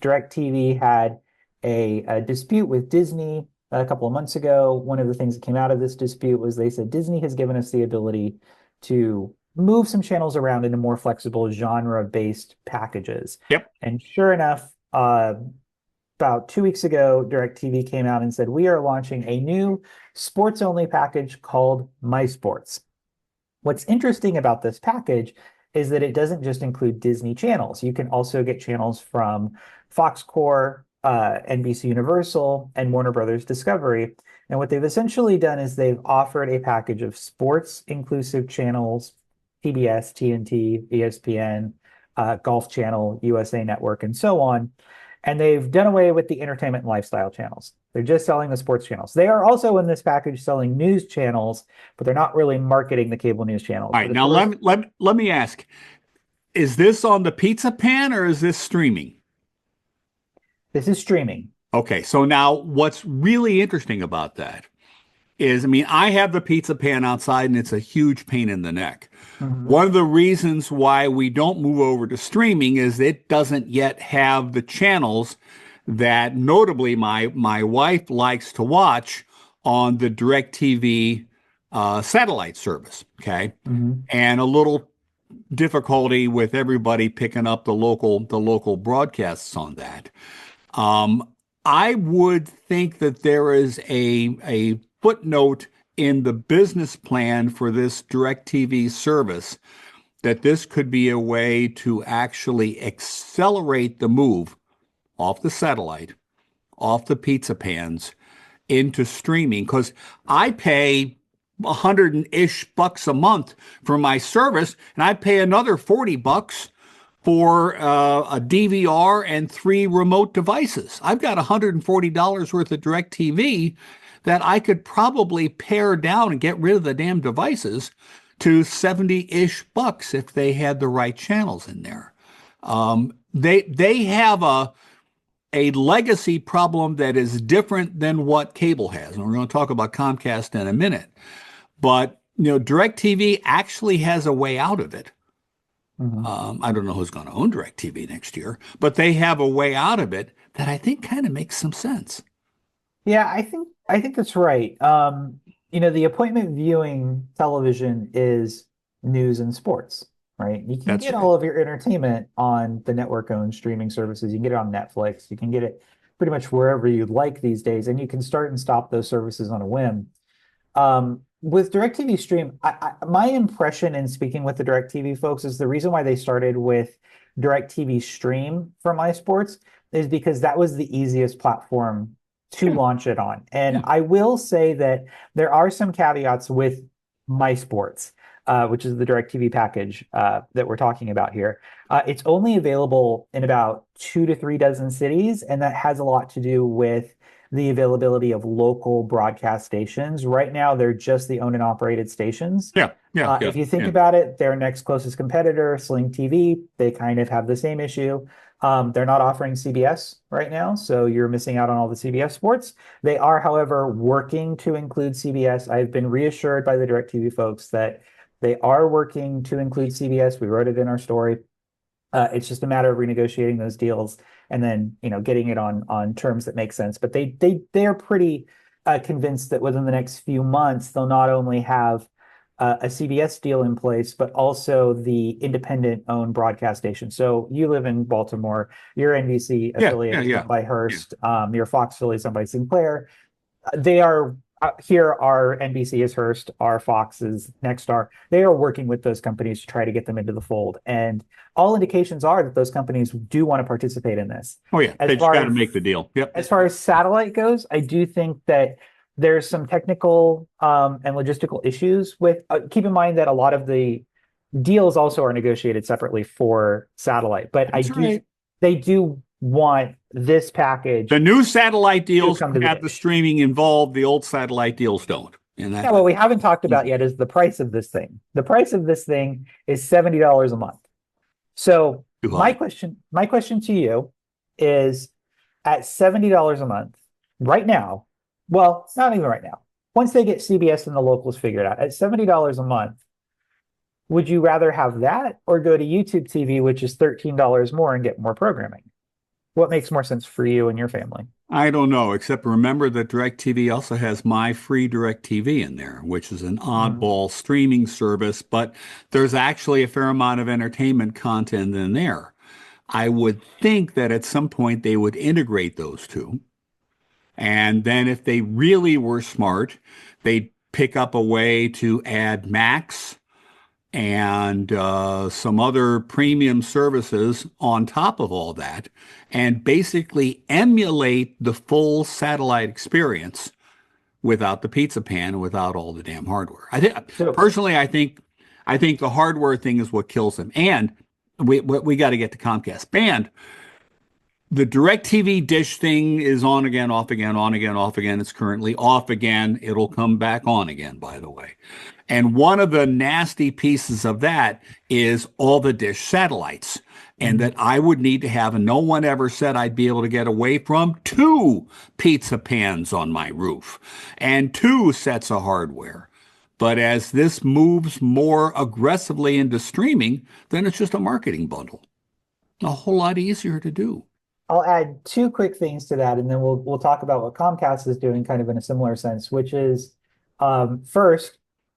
DirecTV had a dispute with Disney a couple of months ago. One of the things that came out of this dispute was they said Disney has given us the ability to move some channels around into more flexible genre-based packages. Yep. And sure enough, about 2 weeks ago, DirecTV came out and said, we are launching a new sports-only package called MySports. What's interesting about this package is that it doesn't just include Disney channels. You can also get channels from Fox Core, NBC Universal, and Warner Brothers Discovery. And what they've essentially done is they've offered a package of sports-inclusive channels, PBS, TNT, ESPN, Golf Channel, USA Network, and so on. And they've done away with the entertainment and lifestyle channels. They're just selling the sports channels. They are also in this package selling news channels, but they're not really marketing the cable news channels. All right, now let me ask, is this on the pizza pan or is this streaming? This is streaming. Okay, so now what's really interesting about that is, I mean, I have the pizza pan outside and it's a huge pain in the neck. One of the reasons why we don't move over to streaming is it doesn't yet have the channels that notably my wife likes to watch on the DirecTV satellite service, okay? And a little difficulty with everybody picking up the local broadcasts on that. I would think that there is a footnote in the business plan for this DirecTV service that this could be a way to actually accelerate the move off the satellite, off the pizza pans, into streaming. Because I pay $100-ish a month for my service, and I pay another $40 for a DVR and 3 remote devices. I've got $140 worth of DirecTV that I could probably pare down and get rid of the damn devices to $70-ish if they had the right channels in there. They have a legacy problem that is different than what cable has. And we're going to talk about Comcast in a minute. But, DirecTV actually has a way out of it. I don't know who's going to own DirecTV next year, but they have a way out of it that I think kind of makes some sense. Yeah, I think that's right. The appointment viewing television is news and sports, right? You can That's get right. all of your entertainment on the network-owned streaming services. You can get it on Netflix. You can get it pretty much wherever you'd like these days, and you can start and stop those services on a whim. With DirecTV Stream, my impression in speaking with the DirecTV folks is the reason why they started with DirecTV Stream for MySports is because that was the easiest platform to launch it on. And I will say that there are some caveats with MySports, which is the DirecTV package that we're talking about here. It's only available in about 2 to 3 dozen cities, and that has a lot to do with the availability of local broadcast stations. Right now, they're just the owned and operated stations. If you think about it, their next closest competitor, Sling TV, they kind of have the same issue. They're not offering CBS right now, so you're missing out on all the CBS sports. They are, however, working to include CBS. I've been reassured by the DirecTV folks that they are working to include CBS. We wrote it in our story. It's just a matter of renegotiating those deals and then getting it on terms that make sense. But they're pretty convinced that within the next few months they'll not only have a CBS deal in place, but also the independent-owned broadcast station. So you live in Baltimore, your NBC affiliate is owned by Hearst, your Fox affiliate is owned by Sinclair. They are here. Our NBC is Hearst, our Fox is Nexstar. They are working with those companies to try to get them into the fold, and all indications are that those companies do want to participate in this. Oh yeah, they just got to make the deal. Yep. As far as satellite goes, I do think that there's some technical and logistical issues with. Keep in mind that a lot of the deals also are negotiated separately for satellite, but they do want this package. The new satellite deals have the streaming involved. The old satellite deals don't. And what we haven't talked about yet is the price of this thing. The price of this thing is $70 a month. So my question to you is, at $70 a month right now, well, not even right now, once they get CBS and the locals figured out, at $70 a month, would you rather have that or go to YouTube TV, which is $13 more and get more programming? What makes more sense for you and your family? I don't know, except remember that DirecTV also has my free DirecTV in there, which is an Mm. oddball streaming service, but there's actually a fair amount of entertainment content in there. I would think that at some point they would integrate those two. And then if they really were smart, they'd pick up a way to add Max and some other premium services on top of all that and basically emulate the full satellite experience without the pizza pan, without all the damn hardware. I think So, personally, I think the hardware thing is what kills them. And we got to get to Comcast band. The DirecTV dish thing is on again, off again, on again, off again. It's currently off again. It'll come back on again, by the way. And one of the nasty pieces of that is all the dish satellites, and mhm. that I would need to have, and no one ever said I'd be able to get away from, two pizza pans on my roof and two sets of hardware. But as this moves more aggressively into streaming, then it's just a marketing bundle. A whole lot easier to do. I'll add two quick things to that, and then we'll talk about what Comcast is doing kind of in a similar sense, which is first,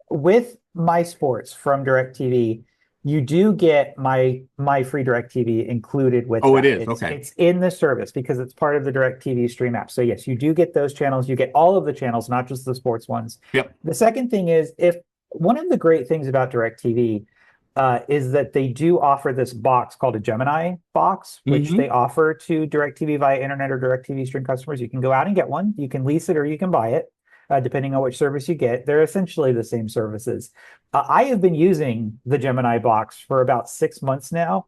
with MySports from DirecTV, you do get my free DirecTV included with Oh, it that. is. Okay. It's in the service because it's part of the DirecTV stream app. So yes, you do get those channels. You get all of the channels, not just the sports ones. Yep. The second thing is, if one of the great things about DirecTV is that they do offer this box called a Gemini box, which Hmm. they offer to DirecTV via internet or DirecTV stream customers. You can go out and get one. You can lease it or you can buy it, depending on which service you get. They're essentially the same services. I have been using the Gemini box for about 6 months now.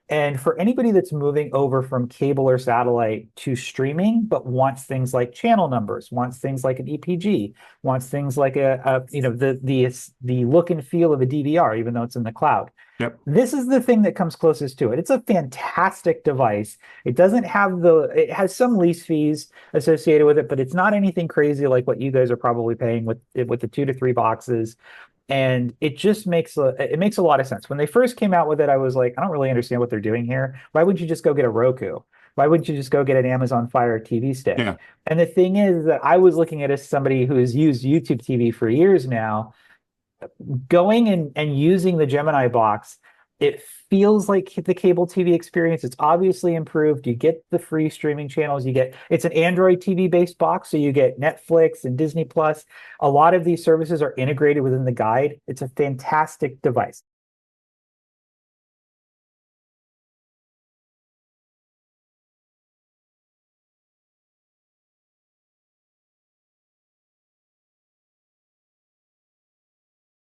And for anybody that's moving over from cable or satellite to streaming, but wants things like channel numbers, wants things like an EPG, wants things like the look and feel of a DVR, even though it's in the cloud. Yep. This is the thing that comes closest to it. It's a fantastic device. It has some lease fees associated with it, but it's not anything crazy like what you guys are probably paying with the 2 to 3 boxes. And it just makes a lot of sense. When they first came out with it, I was like, I don't really understand what they're doing here. Why wouldn't you just go get a Roku? Why wouldn't you just go get an Amazon Fire TV stick? Yeah. And the thing is that I was looking at as somebody who has used YouTube TV for years now, going and using the Gemini box, it feels like the cable TV experience. It's obviously improved. You get the free streaming channels. It's an Android TV based box, so you get Netflix and Disney Plus. A lot of these services are integrated within the guide. It's a fantastic device.